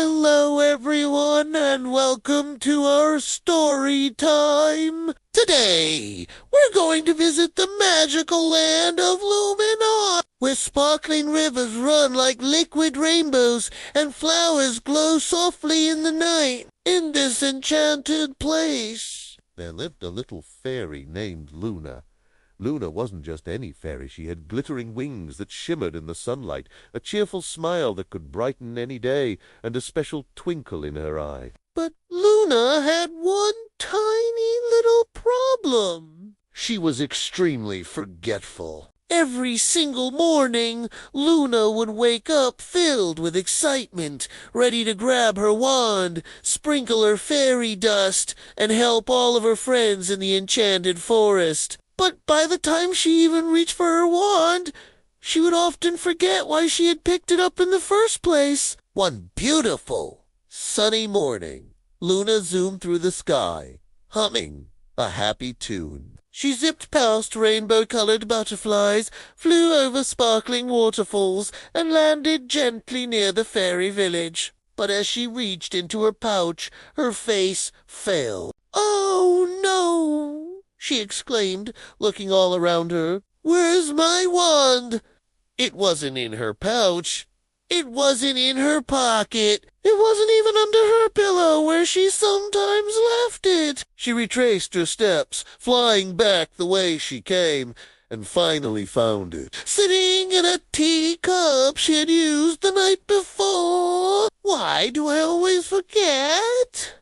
Hello, everyone, and welcome to our story time. Today, we're going to visit the magical land of Lumina, where sparkling rivers run like liquid rainbows and flowers glow softly in the night. In this enchanted place, there lived a little fairy named Luna. Luna wasn't just any fairy. She had glittering wings that shimmered in the sunlight, a cheerful smile that could brighten any day, and a special twinkle in her eye. But Luna had one tiny little problem. She was extremely forgetful. Every single morning, Luna would wake up filled with excitement, ready to grab her wand, sprinkle her fairy dust, and help all of her friends in the enchanted forest. But by the time she even reached for her wand, she would often forget why she had picked it up in the first place. One beautiful, sunny morning, Luna zoomed through the sky, humming a happy tune. She zipped past rainbow-colored butterflies, flew over sparkling waterfalls, and landed gently near the fairy village. But as she reached into her pouch, her face fell. "Oh, no!" she exclaimed, looking all around her. "Where's my wand?" It wasn't in her pouch. It wasn't in her pocket. It wasn't even under her pillow, where she sometimes left it. She retraced her steps, flying back the way she came, and finally found it, sitting in a teacup she had used the night before. Why do I always forget?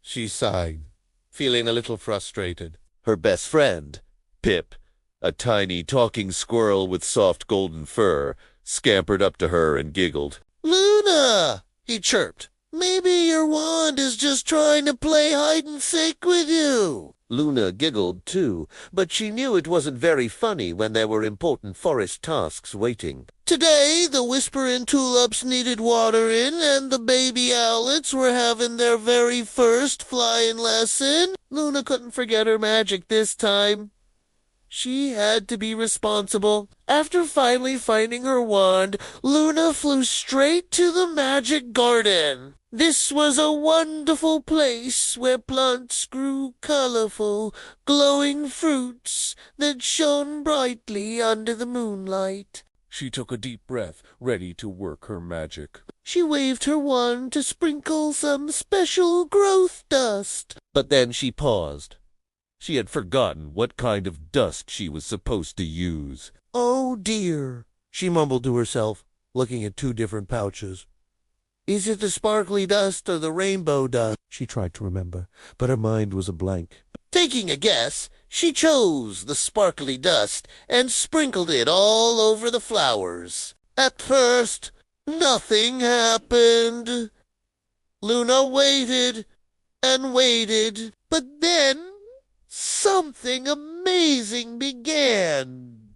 She sighed, feeling a little frustrated. Her best friend, Pip, a tiny talking squirrel with soft golden fur, scampered up to her and giggled. "Luna," he chirped, "maybe your wand is just trying to play hide-and-seek with you." Luna giggled too, but she knew it wasn't very funny when there were important forest tasks waiting. Today, the whisperin' tulips needed watering, and the baby owlets were having their very first flying lesson. Luna couldn't forget her magic this time. She had to be responsible. After finally finding her wand, Luna flew straight to the magic garden. This was a wonderful place where plants grew colorful, glowing fruits that shone brightly under the moonlight. She took a deep breath, ready to work her magic. She waved her wand to sprinkle some special growth dust. But then she paused. She had forgotten what kind of dust she was supposed to use. "Oh, dear," she mumbled to herself, looking at two different pouches. "Is it the sparkly dust or the rainbow dust?" She tried to remember, but her mind was a blank. Taking a guess, she chose the sparkly dust and sprinkled it all over the flowers. At first, nothing happened. Luna waited and waited, but then something amazing began.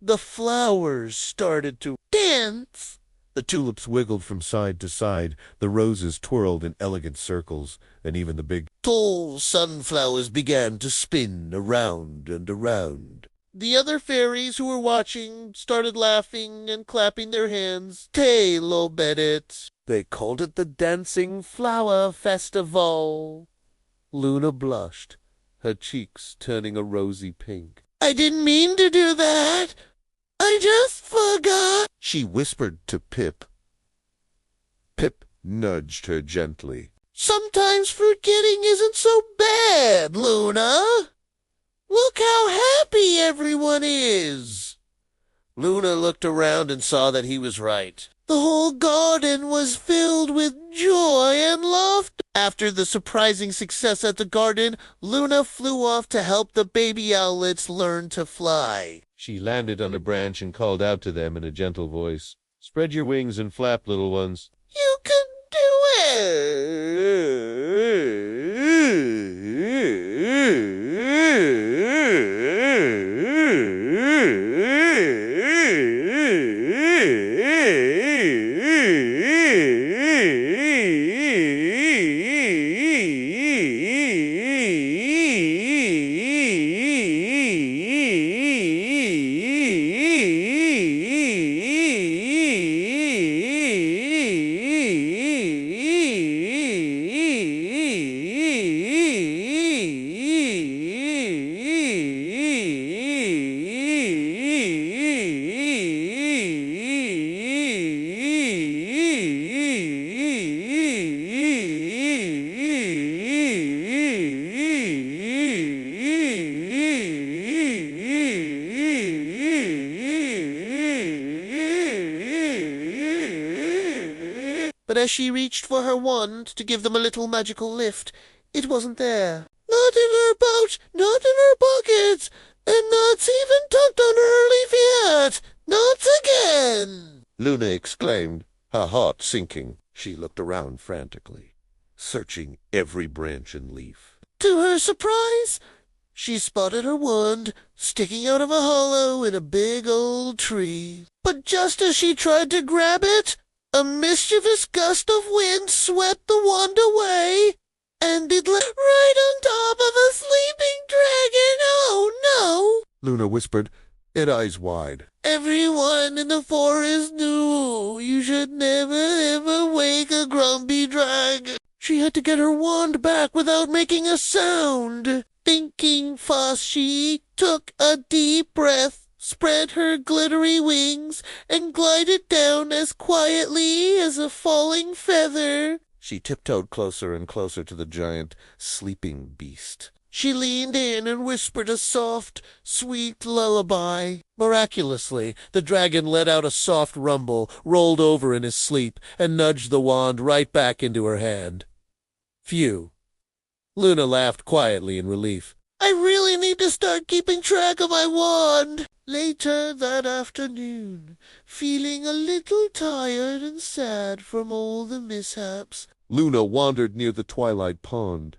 The flowers started to dance. The tulips wiggled from side to side, the roses twirled in elegant circles, and even the big, tall sunflowers began to spin around and around. The other fairies who were watching started laughing and clapping their hands. They loved it. They called it the Dancing Flower Festival. Luna blushed, her cheeks turning a rosy pink. "I didn't mean to do that. I just forgot," she whispered to Pip. Pip nudged her gently. "Sometimes forgetting isn't so bad, Luna. Look how happy everyone is." Luna looked around and saw that he was right. The whole garden was filled with joy and laughter. After the surprising success at the garden, Luna flew off to help the baby owlets learn to fly. She landed on a branch and called out to them in a gentle voice, "Spread your wings and flap, little ones." "You can do But as she reached for her wand to give them a little magical lift, it wasn't there. Not in her pouch, not in her pockets, and not even tucked under her leafy hat. Not again! Luna exclaimed, her heart sinking. She looked around frantically, searching every branch and leaf. To her surprise, she spotted her wand sticking out of a hollow in a big old tree. But just as she tried to grab it, a mischievous gust of wind swept the wand away, and it landed right on top of a sleeping dragon. Oh, no! Luna whispered, her eyes wide. Everyone in the forest knew you should never ever wake a grumpy dragon. She had to get her wand back without making a sound. Thinking fast, she took a deep breath, spread her glittery wings, and glided down as quietly as a falling feather. She tiptoed closer and closer to the giant sleeping beast. She leaned in and whispered a soft, sweet lullaby. Miraculously, the dragon let out a soft rumble, rolled over in his sleep, and nudged the wand right back into her hand. Phew. Luna laughed quietly in relief. I really need to start keeping track of my wand. Later that afternoon, feeling a little tired and sad from all the mishaps, Luna wandered near the twilight pond.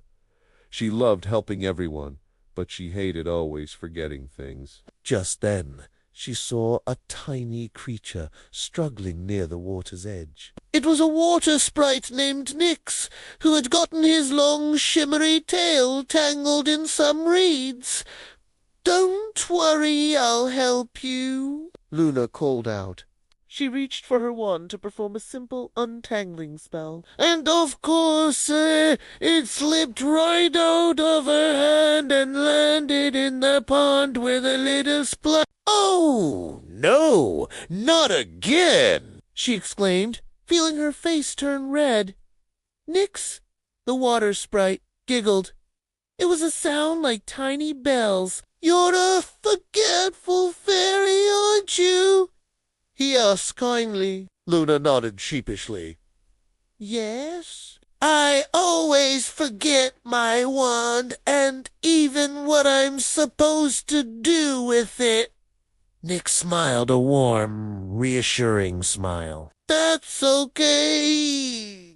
She loved helping everyone, but she hated always forgetting things. Just then, she saw a tiny creature struggling near the water's edge. It was a water sprite named Nix, who had gotten his long shimmery tail tangled in some reeds. Don't worry, I'll help you, Luna called out. She reached for her wand to perform a simple untangling spell. And of course, it slipped right out of her hand and landed in the pond with a little splash. Oh, no, not again, she exclaimed, feeling her face turn red. Nix, the water sprite, giggled. It was a sound like tiny bells. You're a forgetful fairy, aren't you? He asked kindly. Luna nodded sheepishly. Yes. I always forget my wand and even what I'm supposed to do with it. Nick smiled a warm, reassuring smile. That's okay.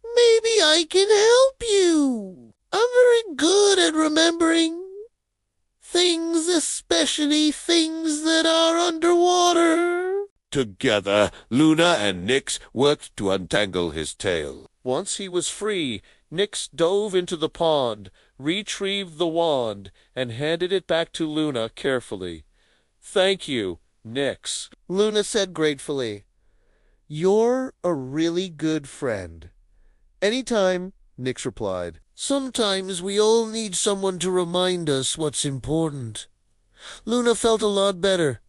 Maybe I can help you. I'm very good at remembering things, especially things that are underwater. Together, Luna and Nix worked to untangle his tail. Once he was free, Nix dove into the pond, retrieved the wand, and handed it back to Luna carefully. Thank you, Nix, Luna said gratefully. You're a really good friend. Anytime, Nix replied. Sometimes we all need someone to remind us what's important. Luna felt a lot better.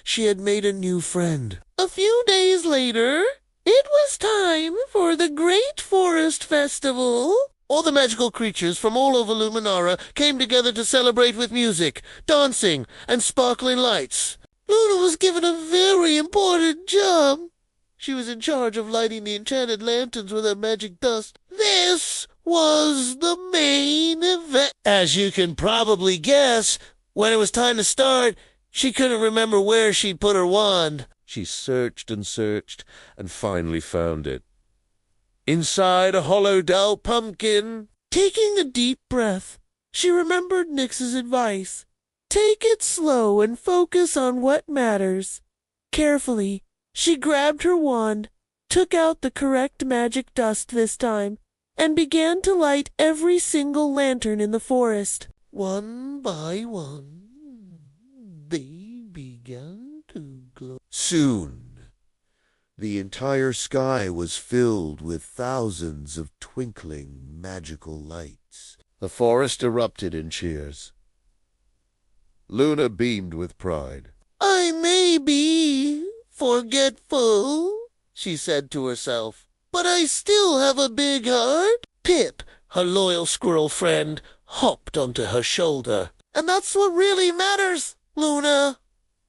She had made a new friend. A few days later, it was time for the Great Forest Festival. All the magical creatures from all over Luminara came together to celebrate with music, dancing, and sparkling lights. Luna was given a very important job. She was in charge of lighting the enchanted lanterns with her magic dust. This was the main event. As you can probably guess, when it was time to start, she couldn't remember where she'd put her wand. She searched and finally found it. Inside a hollowed-out pumpkin. Taking a deep breath, she remembered Nix's advice. Take it slow and focus on what matters. Carefully, she grabbed her wand, took out the correct magic dust this time, and began to light every single lantern in the forest. One by one, they began to glow. Soon, the entire sky was filled with thousands of twinkling magical lights. The forest erupted in cheers. Luna beamed with pride. I may be forgetful, she said to herself, but I still have a big heart. Pip, her loyal squirrel friend, hopped onto her shoulder. And that's what really matters, Luna.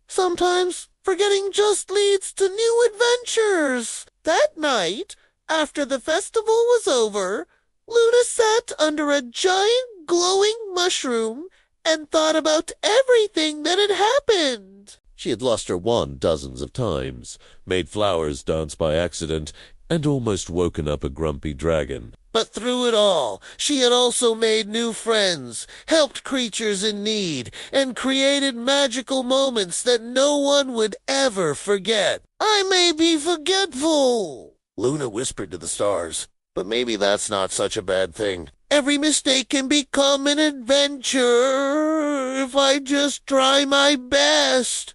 Sometimes Forgetting just leads to new adventures. That night, after the festival was over, Luna sat under a giant glowing mushroom and thought about everything that had happened. She had lost her wand dozens of times, made flowers dance by accident, and almost woken up a grumpy dragon. But through it all, she had also made new friends, helped creatures in need, and created magical moments that no one would ever forget. I may be forgetful, Luna whispered to the stars, but maybe that's not such a bad thing. Every mistake can become an adventure if I just try my best.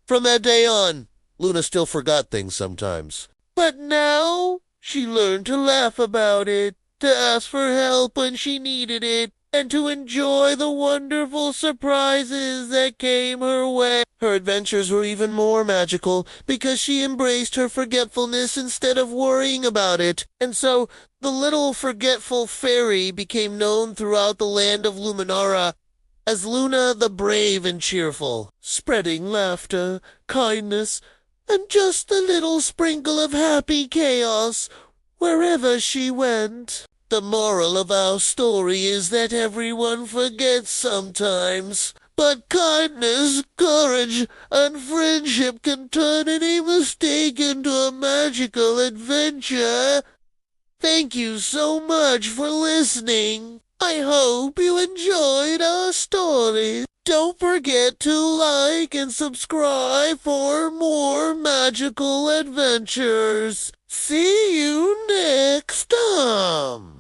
From that day on, Luna still forgot things sometimes. But now she learned to laugh about it, to ask for help when she needed it, and to enjoy the wonderful surprises that came her way. Her adventures were even more magical because she embraced her forgetfulness instead of worrying about it. And so the little forgetful fairy became known throughout the land of Luminara as Luna the Brave and Cheerful, spreading laughter, kindness, and just a little sprinkle of happy chaos wherever she went. The moral of our story is that everyone forgets sometimes, but kindness, courage, and friendship can turn any mistake into a magical adventure. Thank you so much for listening. I hope you enjoyed our story. Don't forget to like and subscribe for more magical adventures. See you next time.